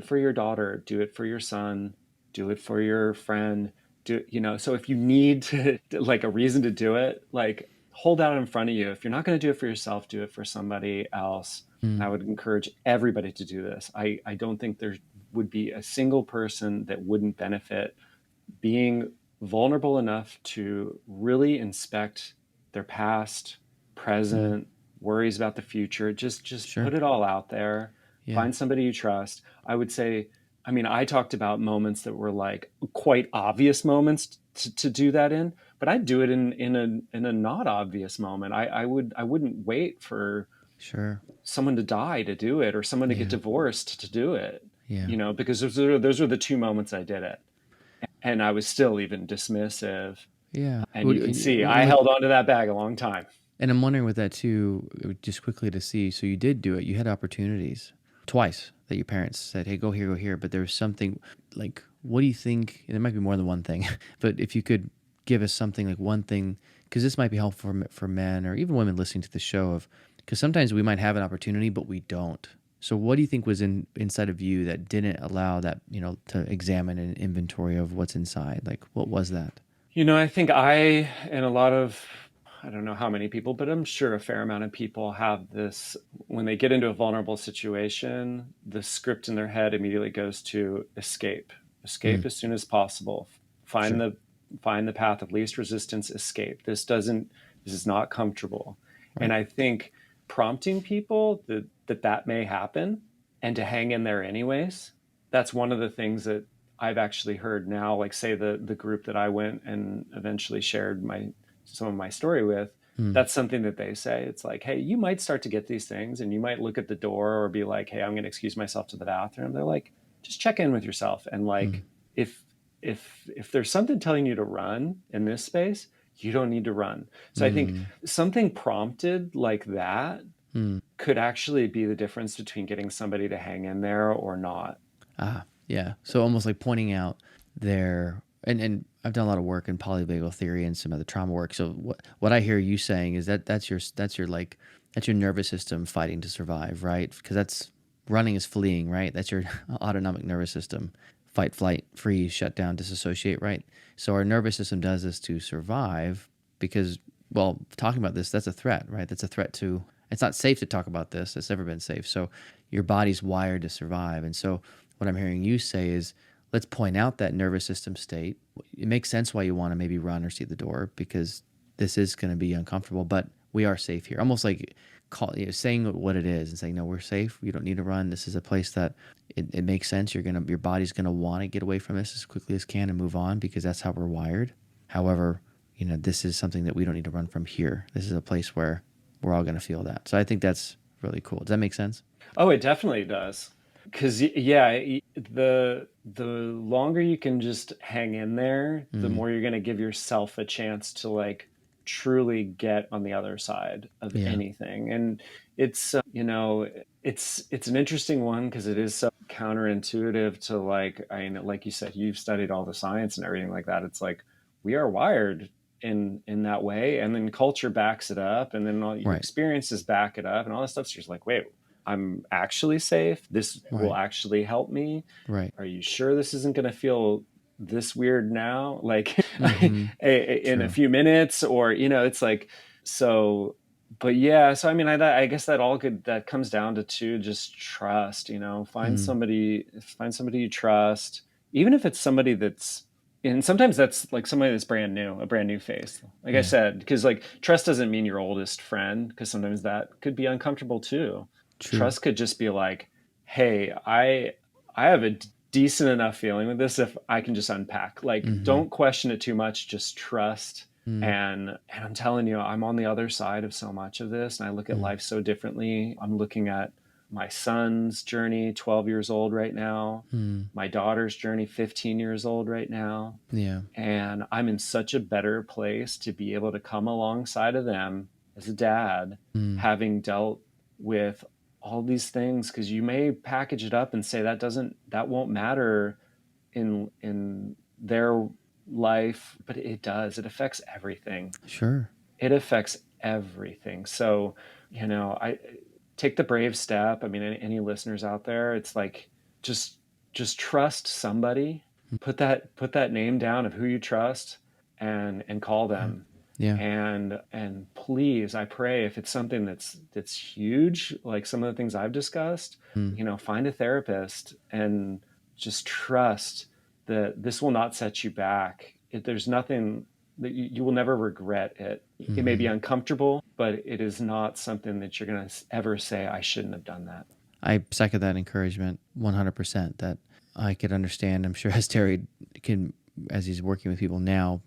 for your daughter, do it for your son, do it for your friend. So if you need to like a reason to do it, like hold out in front of you. If you're not going to do it for yourself, do it for somebody else. And Hmm. I would encourage everybody to do this. I don't think there would be a single person that wouldn't benefit being vulnerable enough to really inspect their past, Hmm. present, worries about the future. Just Sure. put it all out there. Yeah. Find somebody you trust. I would say, I mean, I talked about moments that were like quite obvious moments to do that in, but I'd do it in a not obvious moment. I wouldn't wait for Sure. someone to die to do it or someone to get Yeah. divorced to do it, Yeah. because those are the two moments I did it, and I was still even dismissive. Yeah. And you can see I And with held on to that bag a long time. And I'm wondering with that too, just quickly to see. So you did do it. You had opportunities twice that your parents said, "Hey, go here, go here." But there was something like, what do you think? And it might be more than one thing, but if you could give us something like one thing, because this might be helpful for men or even women listening to the show. Because sometimes we might have an opportunity, but we don't. So what do you think was inside of you that didn't allow that, to examine an inventory of what's inside? Like, what was that? I think I and a lot of, I don't know how many people, but I'm sure a fair amount of people have this. When they get into a vulnerable situation, the script in their head immediately goes to escape. Mm, Escape as soon as possible. Find sure. the find the path of least resistance, escape. This is not comfortable. And Right. I think prompting people that may happen and to hang in there anyways, that's one of the things that I've actually heard now, like say the group that I went and eventually shared some of my story with, Mm, that's something that they say. It's like, hey, you might start to get these things and you might look at the door or be like, hey, I'm going to excuse myself to the bathroom. They're like, just check in with yourself. And mm, like, if, if there's something telling you to run in this space, you don't need to run. So I think mm, something prompted like that mm. could actually be the difference between getting somebody to hang in there or not. Ah, yeah. So almost like pointing out their and I've done a lot of work in polyvagal theory and some other trauma work. So what I hear you saying is that that's your nervous system fighting to survive, right? Because that's running is fleeing, right? That's your autonomic nervous system. Fight, flight, freeze, shut down, disassociate, right? So our nervous system does this to survive because, well, talking about this, that's a threat, right? That's a threat to, it's not safe to talk about this. It's never been safe. So your body's wired to survive. And so what I'm hearing you say is, let's point out that nervous system state. It makes sense why you want to maybe run or see the door because this is going to be uncomfortable, but we are safe here. Almost like saying what it is and saying, no, we're safe. You don't need to run. This is a place that it makes sense. Your body's going to want to get away from this as quickly as can and move on because that's how we're wired. However, this is something that we don't need to run from here. This is a place where we're all going to feel that. So I think that's really cool. Does that make sense? Oh, it definitely does. Because yeah, the longer you can just hang in there, the Mm, more you're going to give yourself a chance to like truly get on the other side of yeah. anything. And it's it's an interesting one because it is so counterintuitive to like, I mean, like you said, you've studied all the science and everything like that. It's like we are wired in that way, and then culture backs it up, and then all your Right. experiences back it up, and all this stuff. So you're just like, wait, I'm actually safe. This will Right. actually help me. Right. Are you sure this isn't going to feel this weird now? Like Mm-hmm. in a True. few minutes, or, it's like, so, but yeah, so I mean, I guess that comes down to just trust, Mm, find somebody you trust, even if it's somebody and sometimes that's like somebody that's a brand new face. Like I yeah. said, because like trust doesn't mean your oldest friend, because sometimes that could be uncomfortable too. True. Trust could just be like, hey, I have a decent enough feeling with this if I can just unpack. Like, Mm-hmm. don't question it too much, just trust. Mm, And I'm telling you, I'm on the other side of so much of this, and I look at mm, life so differently. I'm looking at my son's journey, 12 years old right now, mm, my daughter's journey, 15 years old right now. yeah. And I'm in such a better place to be able to come alongside of them as a dad, Mm, having dealt with all these things. Because you may package it up and say that won't matter in their life, but it does. It affects everything. sure. It affects everything. So, I take the brave step. I mean, any listeners out there, it's like, just trust somebody, put that name down of who you trust, and call them. Yeah. And please, I pray, if it's something that's huge, like some of the things I've discussed, find a therapist and just trust that this will not set you back. There's nothing that you will never regret it. It may be uncomfortable, but it is not something that you're going to ever say, I shouldn't have done that. I second that encouragement 100%, that I could understand. I'm sure as Terry can, as he's working with people now,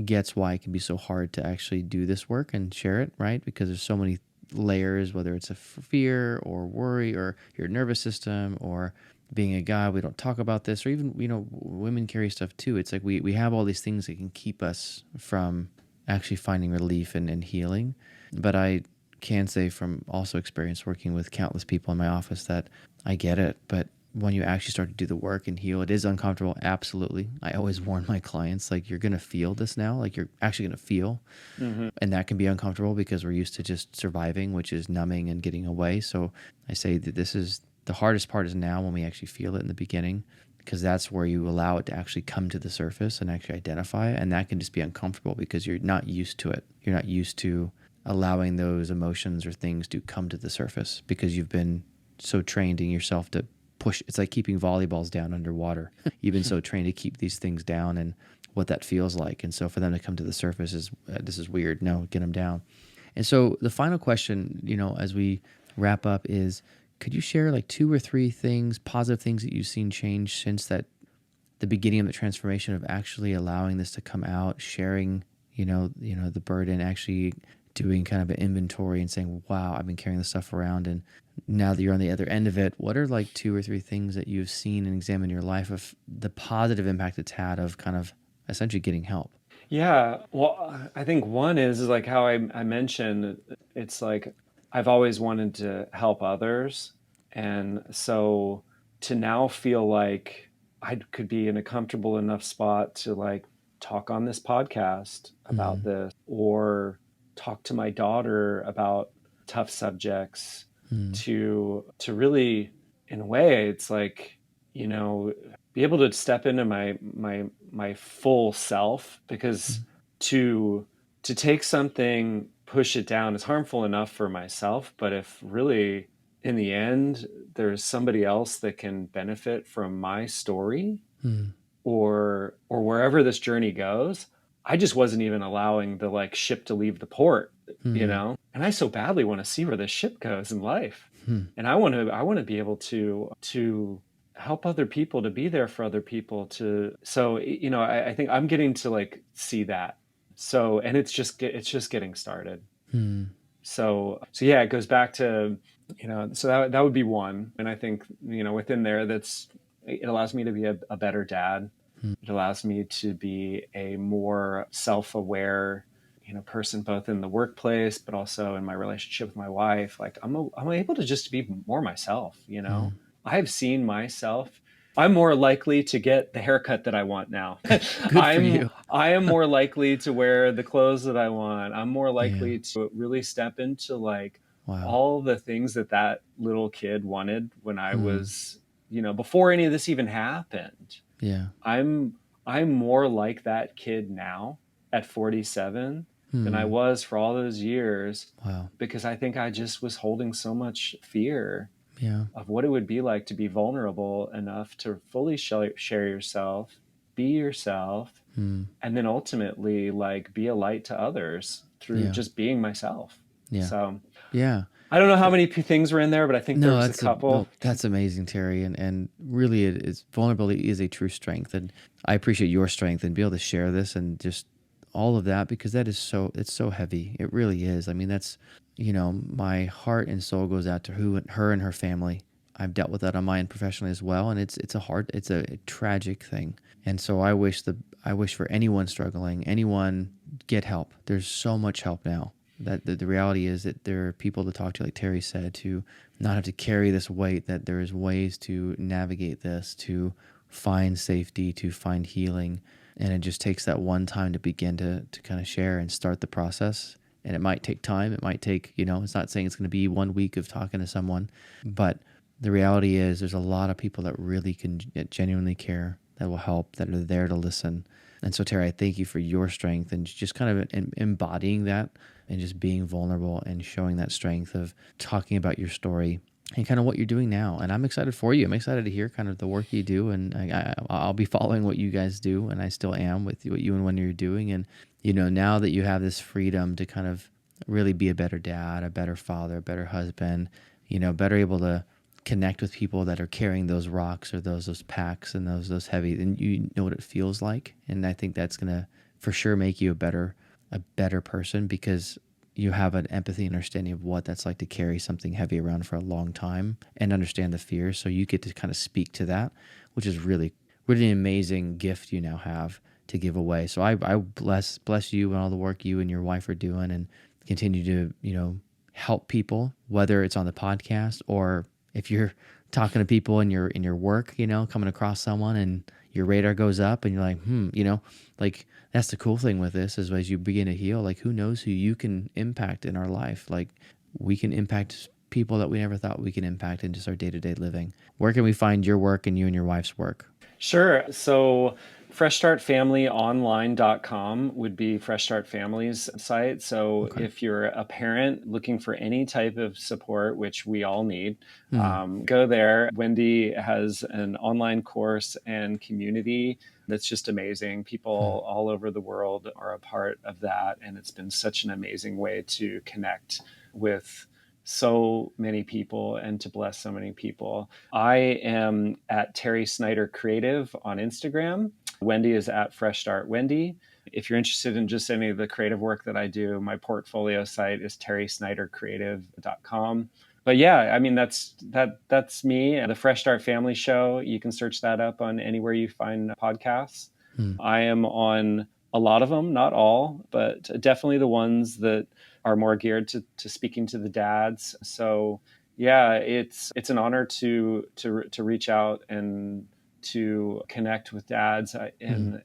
gets why it can be so hard to actually do this work and share it, right? Because there's so many layers, whether it's a fear or worry or your nervous system or being a guy, we don't talk about this, or even, women carry stuff too. It's like we have all these things that can keep us from actually finding relief and healing. But I can say from also experience working with countless people in my office that I get it. But when you actually start to do the work and heal, it is uncomfortable. Absolutely. I always warn my clients, like, you're going to feel this now, like you're actually going to feel. And that can be uncomfortable because we're used to just surviving, which is numbing and getting away. So I say that this is the hardest part is now when we actually feel it in the beginning, because that's where you allow it to actually come to the surface and actually identify it. And that can just be uncomfortable because you're not used to it. You're not used to allowing those emotions or things to come to the surface because you've been so trained in yourself to push. It's like keeping volleyballs down underwater. You've been so trained to keep these things down and what that feels like. And so for them to come to the surface is, this is weird. No, get them down. And so the final question, as we wrap up is, could you share like 2 or 3 things, positive things that you've seen change since the beginning of the transformation of actually allowing this to come out, sharing, the burden, actually doing kind of an inventory and saying, wow, I've been carrying this stuff around. And now that you're on the other end of it, what are like 2 or 3 things that you've seen and examined in your life of the positive impact it's had of kind of essentially getting help? Yeah. Well, I think one is like how I mentioned, it's like I've always wanted to help others. And so to now feel like I could be in a comfortable enough spot to like talk on this podcast about this, or talk to my daughter about tough subjects, to really, in a way, it's like, be able to step into my full self, because to take something, push it down is harmful enough for myself. But if really in the end there's somebody else that can benefit from my story, or wherever this journey goes, I just wasn't even allowing the like ship to leave the port, and I so badly want to see where this ship goes in life. And I want to be able to help other people, to be there for other people, so I think I'm getting to like see that. So, and it's just getting started. So yeah, it goes back to, so that would be one. And I think, within there, it allows me to be a better dad. It allows me to be a more self-aware, person, both in the workplace, but also in my relationship with my wife. Like I'm able to just be more myself, I've seen myself. I'm more likely to get the haircut that I want now. Good for you. I am more likely to wear the clothes that I want. I'm more likely to really step into like all the things that little kid wanted when I was, before any of this even happened. Yeah. I'm more like that kid now at 47 than I was for all those years. Wow. Because I think I just was holding so much fear of what it would be like to be vulnerable enough to fully share yourself, be yourself, and then ultimately like be a light to others through just being myself. So I don't know how many things were in there, but I think there's a couple. That's amazing, Terry. And really vulnerability is a true strength. And I appreciate your strength and be able to share this and just all of that, because it's so heavy. It really is. I mean, that's, my heart and soul goes out to her and her family. I've dealt with that on my end professionally as well. And it's a tragic thing. And so I wish for anyone struggling, anyone, get help. There's so much help now. That the reality is that there are people to talk to, like Terry said, to not have to carry this weight, that there is ways to navigate this, to find safety, to find healing. And it just takes that one time to begin to kind of share and start the process. And it might take time. It might take, it's not saying it's going to be 1 week of talking to someone, but the reality is there's a lot of people that really that genuinely care, that will help, that are there to listen. And so, Terry, I thank you for your strength and just kind of embodying that and just being vulnerable and showing that strength of talking about your story and kind of what you're doing now. And I'm excited for you. I'm excited to hear kind of the work you do. And I'll be following what you guys do. And I still am with what you and Wendy are doing. And, now that you have this freedom to kind of really be a better dad, a better father, a better husband, better able to connect with people that are carrying those rocks or those packs and those heavy, and you know what it feels like. And I think that's going to for sure make you a better person, because you have an empathy and understanding of what that's like to carry something heavy around for a long time and understand the fears. So you get to kind of speak to that, which is really, really an amazing gift you now have to give away. So I bless you and all the work you and your wife are doing, and continue to, help people, whether it's on the podcast or if you're talking to people in your work, coming across someone and your radar goes up and you're like, like that's the cool thing with this is as you begin to heal, like who knows who you can impact in our life. Like we can impact people that we never thought we can impact in just our day-to-day living. Where can we find your work and you and your wife's work? Sure. So freshstartfamilyonline.com would be Fresh Start Family's site. So if you're a parent looking for any type of support, which we all need, go there. Wendy has an online course and community that's just amazing. People all over the world are a part of that. And it's been such an amazing way to connect with so many people and to bless so many people. I am at Terry Snyder Creative on Instagram. Wendy is at Fresh Start Wendy. If you're interested in just any of the creative work that I do, my portfolio site is terrysnydercreative.com. But yeah, I mean, that's me. The Fresh Start Family Show, you can search that up on anywhere you find podcasts. I am on a lot of them, not all, but definitely the ones that are more geared to speaking to the dads. So yeah, it's an honor to reach out and to connect with dads and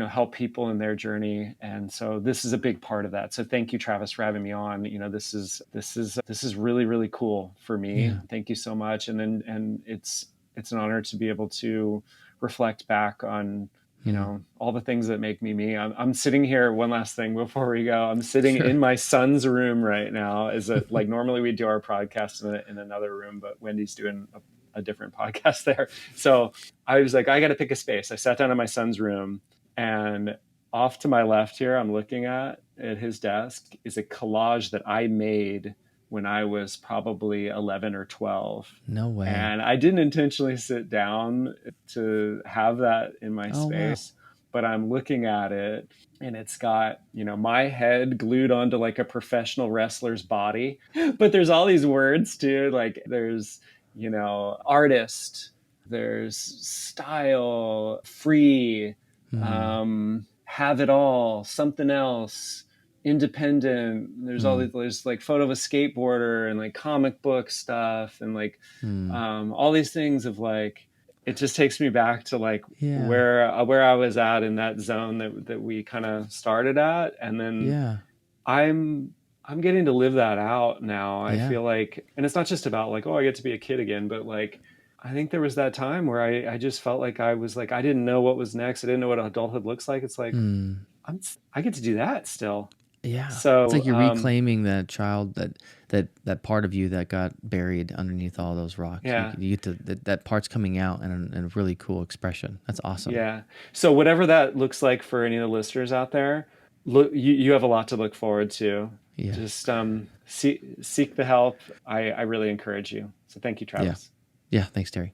help people in their journey. And so this is a big part of that. So thank you, Travis, for having me on. This is really, really cool for me. Yeah. Thank you so much. And it's an honor to be able to reflect back on all the things that make me me. I'm sitting here. One last thing before we go. I'm sitting in my son's room right now. Like normally we do our podcast in another room, but Wendy's doing a different podcast there. So I was like, I got to pick a space. I sat down in my son's room, and off to my left here, I'm looking at his desk is a collage that I made when I was probably 11 or 12. No way. And I didn't intentionally sit down to have that in my space, but I'm looking at it and it's got, my head glued onto like a professional wrestler's body, but there's all these words too. Like there's, artist, there's style, free, have it all, something else, independent. There's all these, there's like photo of a skateboarder and like comic book stuff and like all these things of like, it just takes me back to like where I was at in that zone that we kind of started at. And then I'm getting to live that out now. I feel like, and it's not just about like, oh, I get to be a kid again, but like, I think there was that time where I just felt like I was like, I didn't know what was next. I didn't know what adulthood looks like. It's like, I get to do that still. Yeah. So it's like you're reclaiming that child, that part of you that got buried underneath all those rocks. Yeah. You get to, that part's coming out in a really cool expression. That's awesome. Yeah. So whatever that looks like for any of the listeners out there, look, you have a lot to look forward to. Yeah. Just seek the help. I really encourage you. So thank you, Travis. Yeah. Thanks, Terry.